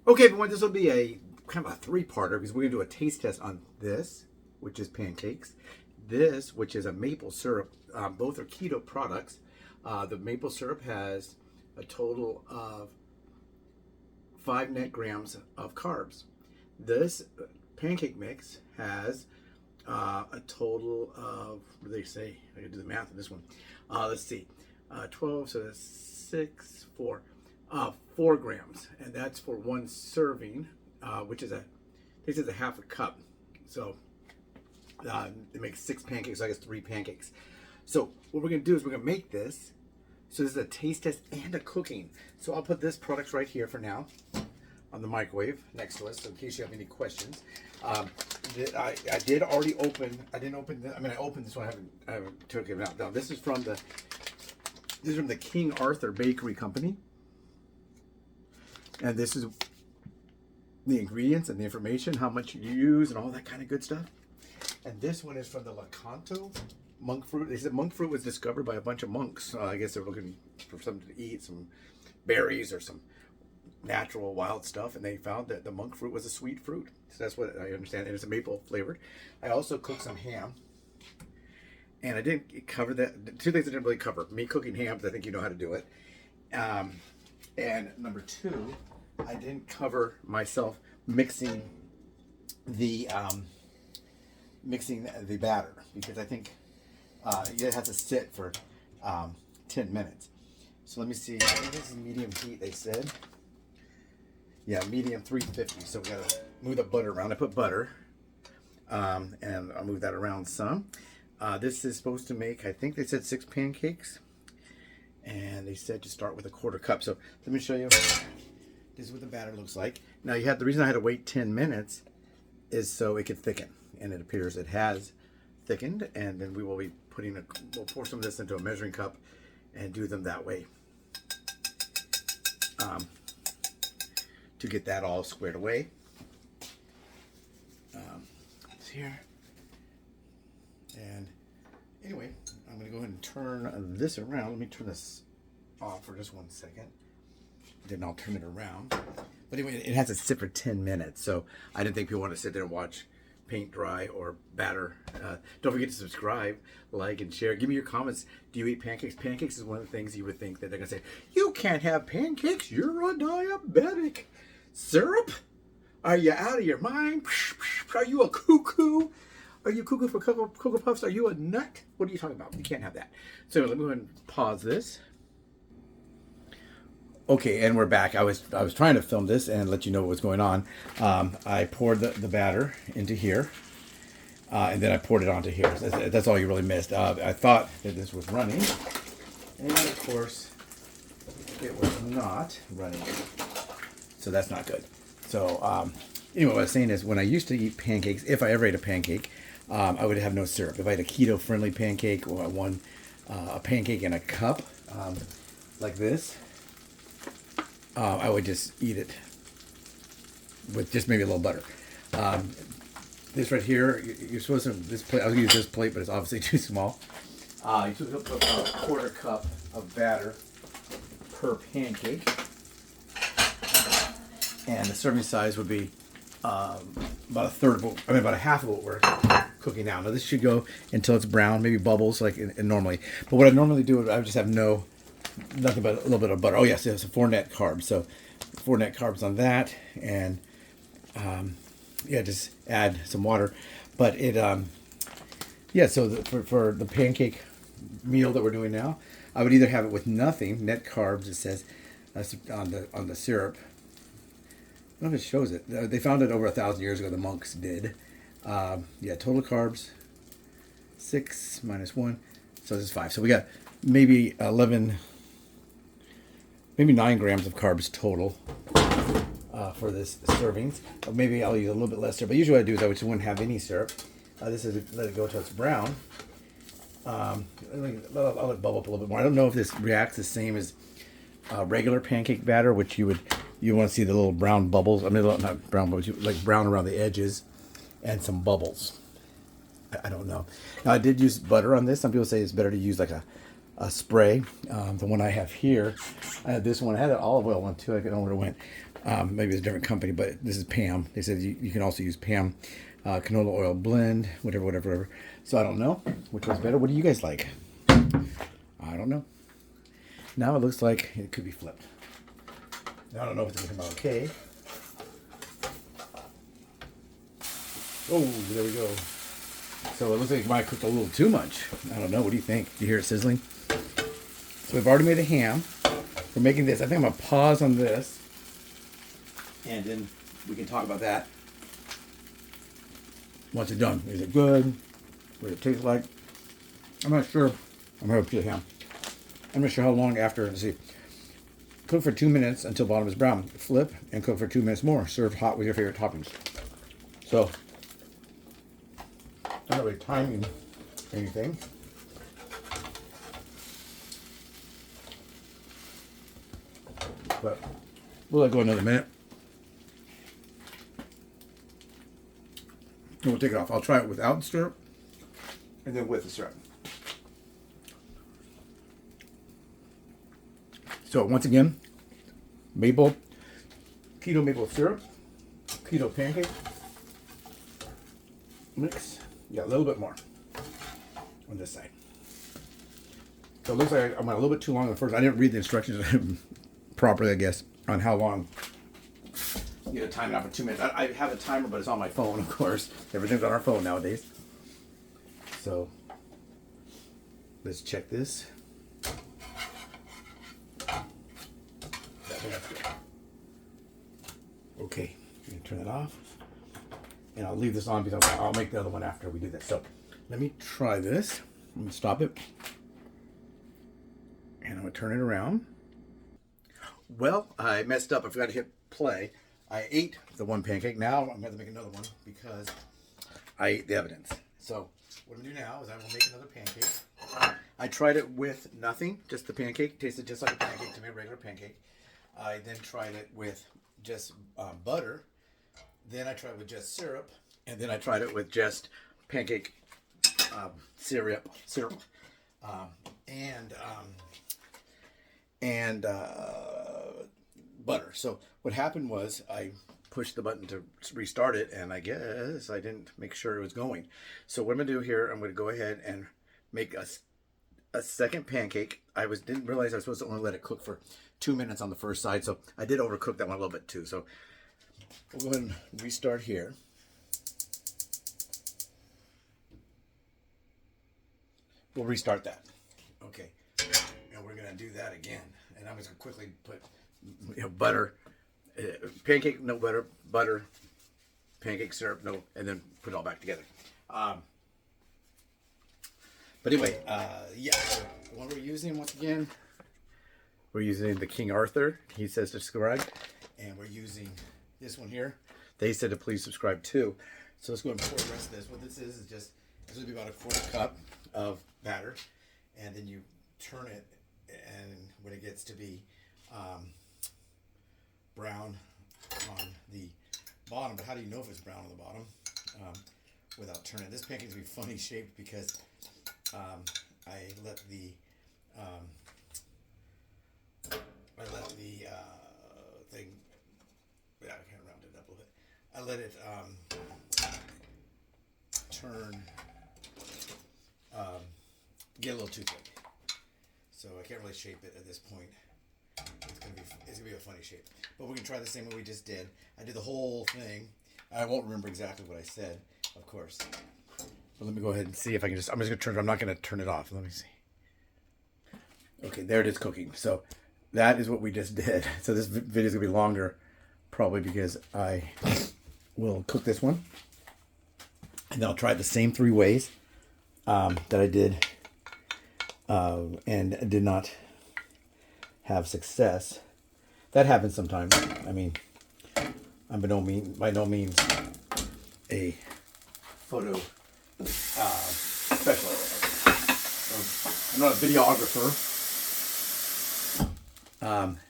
Okay, everyone, this will be a kind of a three-parter because we're going to do a taste test on this, which is pancakes, this, which is a maple syrup. Both are keto products. The maple syrup has a total of 5 net grams of carbs. This pancake mix has a total of, what do they say? I gotta do the math on this one. Let's see, 12, so that's 6, 4. 4 grams, and that's for one serving, which is this is a half a cup. So it makes 6 pancakes, so I guess 3 pancakes. So what we're gonna do is we're gonna make this. So this is a taste test and a cooking. So I'll put this product right here for now on the microwave next to us, so in case you have any questions. I did already open. I didn't open. I opened this one. I haven't taken it out. Now this is from the King Arthur Bakery Company. And this is the ingredients and the information, how much you use and all that kind of good stuff. And this one is from the LAKANTO monk fruit. They said monk fruit was discovered by a bunch of monks. I guess they're looking for something to eat, some berries or some natural wild stuff. And they found that the monk fruit was a sweet fruit. So that's what I understand. And it's a maple flavored. I also cooked some ham. And I didn't cover that. 2 things I didn't really cover. Me cooking ham, because I think you know how to do it. And number 2, I didn't cover myself mixing the batter, because I think it has to sit for 10 minutes. So let me see. I think this is medium heat, they said. Yeah, medium 350. So we gotta move the butter around. I put butter, and I'll move that around some. This is supposed to make, I think they said 6 pancakes. And they said to start with a 1/4 cup. So let me show you. This is what the batter looks like. Now the reason I had to wait 10 minutes is so it could thicken. And it appears it has thickened. And then we will be we'll pour some of this into a measuring cup and do them that way. To get that all squared away. It's here. And anyway, I'm going to go ahead and turn this around. Let me turn this off for just 1 second. Then I'll turn it around. But anyway, it has to sit for 10 minutes. So I didn't think people want to sit there and watch paint dry or batter. Don't forget to subscribe, like, and share. Give me your comments. Do you eat pancakes? Pancakes is one of the things you would think that they're going to say, you can't have pancakes. You're a diabetic. Syrup? Are you out of your mind? Are you a cuckoo? Are you cuckoo for Cocoa Puffs? Are you a nut? What are you talking about? You can't have that. So let me go ahead and pause this. Okay, and we're back. I was trying to film this and let you know what was going on. I poured the batter into here, and then I poured it onto here. That's all you really missed. I thought that this was running, and of course, it was not running. So that's not good. So anyway, what I was saying is, when I used to eat pancakes, if I ever ate a pancake, I would have no syrup. If I had a keto-friendly pancake, or a pancake in a cup, like this, I would just eat it with just maybe a little butter. This right here, you're supposed to, this plate, I was going to use this plate, but it's obviously too small. You took about a 1/4 cup of batter per pancake. And the serving size would be about a third of about a half of what we're cooking now. Now this should go until it's brown, maybe bubbles like normally. But what I normally do is I would just have nothing but a little bit of butter. Oh yes, it's a 4 net carbs. So 4 net carbs on that, and just add some water. But it so for the pancake meal that we're doing now, I would either have it with nothing, net carbs. It says on the syrup. I don't know if it shows it. They found it over 1,000 years ago. The monks did. Total carbs, 6 minus 1, so this is 5. So we got maybe 11, maybe 9 grams of carbs total for this servings. Maybe I'll use a little bit less syrup. But usually what I do is I just wouldn't have any syrup. This is let it go till it's brown. I'll let it bubble up a little bit more. I don't know if this reacts the same as regular pancake batter, which you want to see the little brown bubbles. Not brown bubbles, like brown around the edges and some bubbles. I don't know. Now I did use butter on this. Some people say it's better to use like a spray. The one I have here, I had this one. I had an olive oil one too. I don't know where it went. Maybe it's a different company, but this is Pam. They said you can also use Pam canola oil blend, whatever. So I don't know which one's better. What do you guys like? I don't know. Now it looks like it could be flipped. Now I don't know if it's going to come out okay. Oh, there we go. So it looks like it might have cooked a little too much. I don't know. What do you think? Do you hear it sizzling? So we've already made a ham. We're making this. I think I'm going to pause on this. And then we can talk about that once it's done. Is it good? What does it taste like? I'm not sure. I'm going to put the ham. I'm not sure how long after. Let's see. Cook for 2 minutes until bottom is brown. Flip and cook for 2 minutes more. Serve hot with your favorite toppings. So, not really timing anything. But we'll let it go another minute. And we'll take it off. I'll try it without the syrup and then with the syrup. So once again, keto maple syrup, keto pancake mix. Yeah, a little bit more on this side. So it looks like I went a little bit too long at first. I didn't read the instructions properly, I guess, on how long. You get a time out for 2 minutes. I have a timer, but it's on my phone, of course. Everything's on our phone nowadays. So let's check this. Okay, I'm gonna turn that off. And I'll leave this on because I'll make the other one after we do this. So let me try this. I'm gonna stop it. And I'm gonna turn it around. Well, I messed up. I forgot to hit play. I ate the one pancake. Now I'm going to make another one because I ate the evidence. So what I'm going to do now is I will make another pancake. I tried it with nothing, just the pancake. Tasted just like a pancake to me, a regular pancake. I then tried it with just butter. Then I tried it with just syrup. And then I tried it with just pancake syrup. And butter. So what happened was I pushed the button to restart it, and I guess I didn't make sure it was going. So what I'm gonna do here, I'm gonna go ahead and make a second pancake. Didn't realize I was supposed to only let it cook for 2 minutes on the first side, so I did overcook that one a little bit too. So we'll go ahead and restart here. We'll restart that. Okay, and we're gonna do that again. And I'm just gonna quickly put butter, pancake, no butter, butter, pancake syrup, no, and then put it all back together. But anyway, yeah, so what we're using once again, we're using the King Arthur. He says to subscribe, and we're using this one here. They said to please subscribe too. So let's go ahead and pour the rest of this. What this is just, this will be about a 1/4 cup of batter, and then you turn it, and when it gets to be brown on the bottom, but how do you know if it's brown on the bottom without turning it? This pancake is going to be funny shaped because I let the thing, yeah, I can't round it up a little bit. I let it turn, get a little too thick. So I can't really shape it at this point. It's gonna be a funny shape. But we're gonna try the same way we just did. I did the whole thing. I won't remember exactly what I said, of course. But let me go ahead and see if I can I'm just gonna turn it, I'm not gonna turn it off. Let me see. Okay, there it is cooking. So that is what we just did. So this video is gonna be longer, probably because I will cook this one. And then I'll try it the same 3 ways that I did and did not have success. That happens sometimes. I mean, I'm by no means a photo specialist. I'm not a videographer.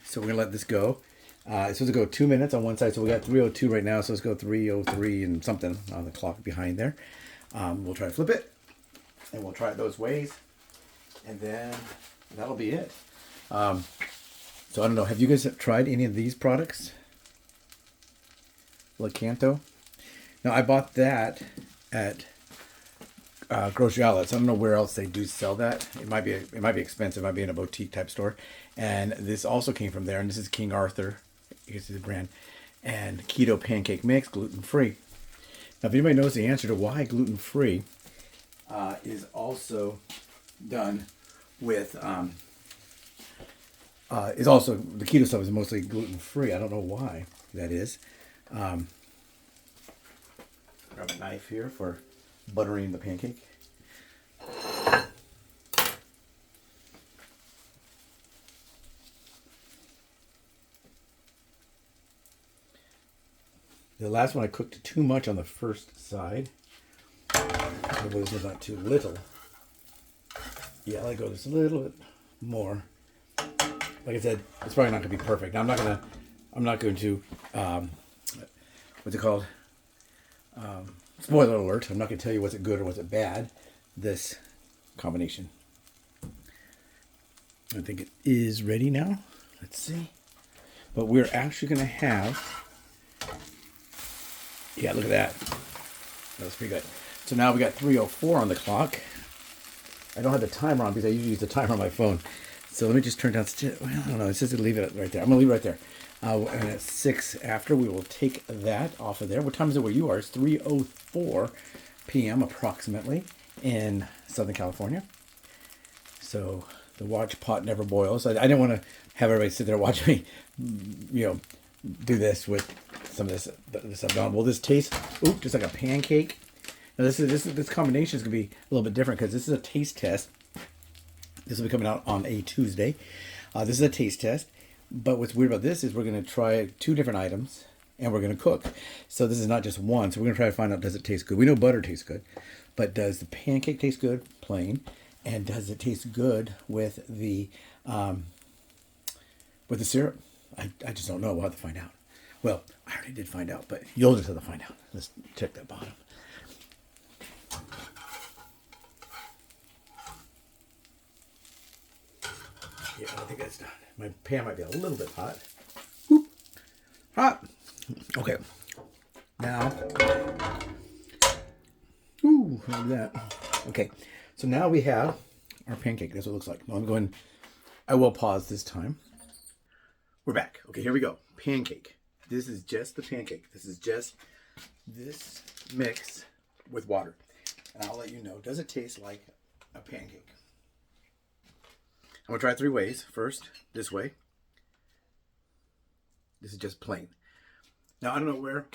So we're gonna let this go. It's supposed to go 2 minutes on one side, so we got 3:02 right now. So let's go 3:03 and something on the clock behind there. We'll try to flip it, and we'll try it those ways, and then that'll be it. So I don't know. Have you guys tried any of these products? LAKANTO. Now I bought that at grocery outlets. I don't know where else they do sell that. It might be expensive. It might be in a boutique type store. And this also came from there. And this is King Arthur. You can see the brand. And Keto Pancake Mix, gluten free. Now, if anybody knows the answer to why gluten free is also done with is also the keto stuff is mostly gluten free. I don't know why that is. Grab a knife here for buttering the pancake. The last one I cooked too much on the first side. It was not too little. Yeah, I like to go just a little bit more. Like I said, it's probably not going to be perfect. Now, I'm not going to, what's it called? Spoiler alert. I'm not going to tell you what's it good or what's it bad. This combination. I think it is ready now. Let's see. But we're actually going to have, yeah, look at that. That was pretty good. So now we got 3:04 on the clock. I don't have the timer on because I usually use the timer on my phone. So let me just turn down. Well, I don't know. It says to leave it right there. I'm going to leave it right there. And at 6 after, we will take that off of there. What time is it where you are? It's 3:04 p.m. approximately in Southern California. So the watch pot never boils. I didn't want to have everybody sit there watching me, do this with some of this stuff on. Will this taste, just like a pancake? Now this combination is going to be a little bit different because this is a taste test. This will be coming out on a Tuesday. This is a taste test. But what's weird about this is we're going to try 2 different items and we're going to cook. So this is not just one. So we're going to try to find out, does it taste good? We know butter tastes good. But does the pancake taste good plain? And does it taste good with the syrup? I just don't know. We'll have to find out. Well, I already did find out, but you'll just have to find out. Let's check that bottom. Yeah, I think that's done. My pan might be a little bit hot. Whoop. Hot. Okay. Now. Ooh, look at that. Okay. So now we have our pancake. That's what it looks like. I'm going. I will pause this time. We're back. Okay, here we go. Pancake. This is just the pancake. This is just this mix with water. And I'll let you know. Does it taste like a pancake? I'm going to try it 3 ways. First, this way. This is just plain. Now, I don't know where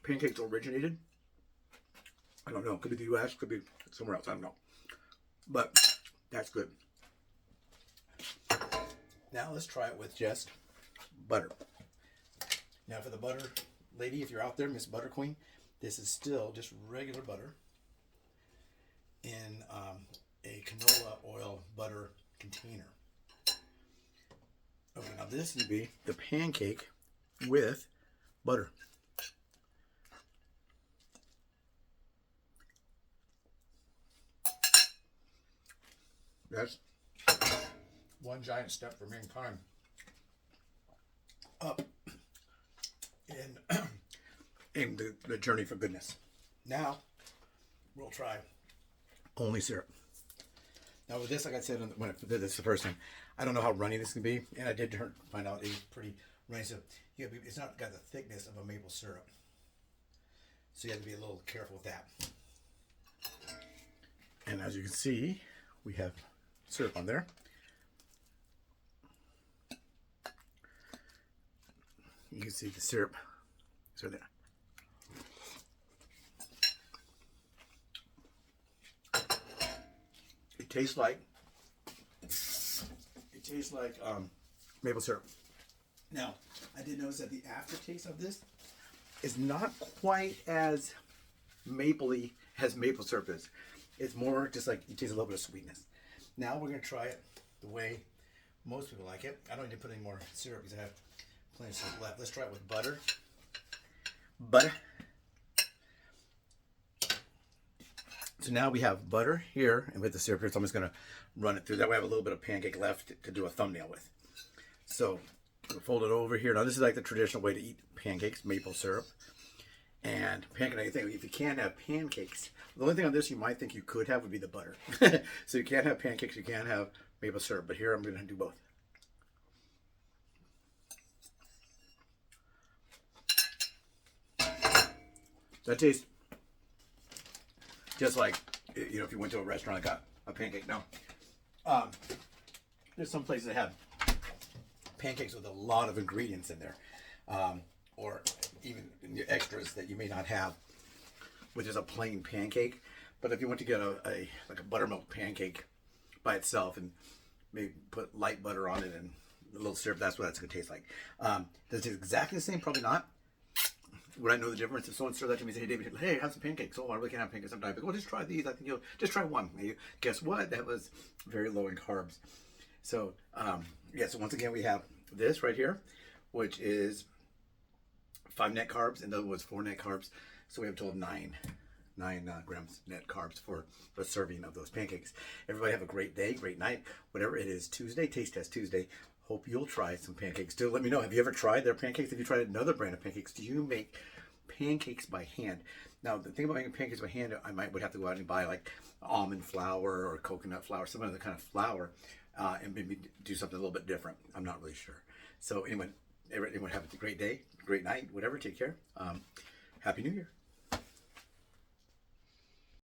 pancakes originated. I don't know. Could be the U.S. Could be somewhere else. I don't know. But that's good. Now, let's try it with just butter. Now, for the butter lady, if you're out there, Miss Butter Queen, this is still just regular butter in a canola oil butter container. Okay, now this would be the pancake with butter. That's one giant step for mankind up in the journey for goodness. Now we'll try only syrup. Now with this, like I said when I did this the first time, I don't know how runny this can be, and I did find out it's pretty runny. So it's not got the thickness of a maple syrup, so you have to be a little careful with that. And as you can see, we have syrup on there. You can see the syrup is right there. It tastes like maple syrup. Now, I did notice that the aftertaste of this is not quite as mapley as maple syrup is. It's more just like you taste a little bit of sweetness. Now we're going to try it the way most people like it. I don't need to put any more syrup because I have plenty of syrup left. Let's try it with butter. Butter. So now we have butter here, and with the syrup here, so I'm just going to run it through. That way I have a little bit of pancake left to do a thumbnail with. So Fold it over here. Now this is like the traditional way to eat pancakes, maple syrup. And pancake, if you can't have pancakes, the only thing on this you might think you could have would be the butter. So you can't have pancakes, you can't have maple syrup, but here I'm going to do both. That tastes just like, you know, if you went to a restaurant and got a pancake. Now, there's some places that have pancakes with a lot of ingredients in there, or even extras that you may not have with just a plain pancake. But if you want to get like a buttermilk pancake by itself and maybe put light butter on it and a little syrup, that's what that's going to taste like. Does it taste exactly the same? Probably not. Would I know the difference if someone served that to me and say, hey, David, hey, have some pancakes? Oh, I really can't have pancakes sometimes. But, well, just try these. I think you'll just try one. And guess what? That was very low in carbs. So, yeah, so once again, we have this right here, which is 5 net carbs, and the other was 4 net carbs. So we have a total of 9 grams net carbs for a serving of those pancakes. Everybody have a great day, great night, whatever it is. Tuesday, Taste Test Tuesday. Hope you'll try some pancakes too. Let me know. Have you ever tried their pancakes? Have you tried another brand of pancakes? Do you make pancakes by hand? Now, the thing about making pancakes by hand, I would have to go out and buy like almond flour or coconut flour, some other kind of flour, and maybe do something a little bit different. I'm not really sure. So anyway, everyone have a great day, great night, whatever. Take care. Happy New Year.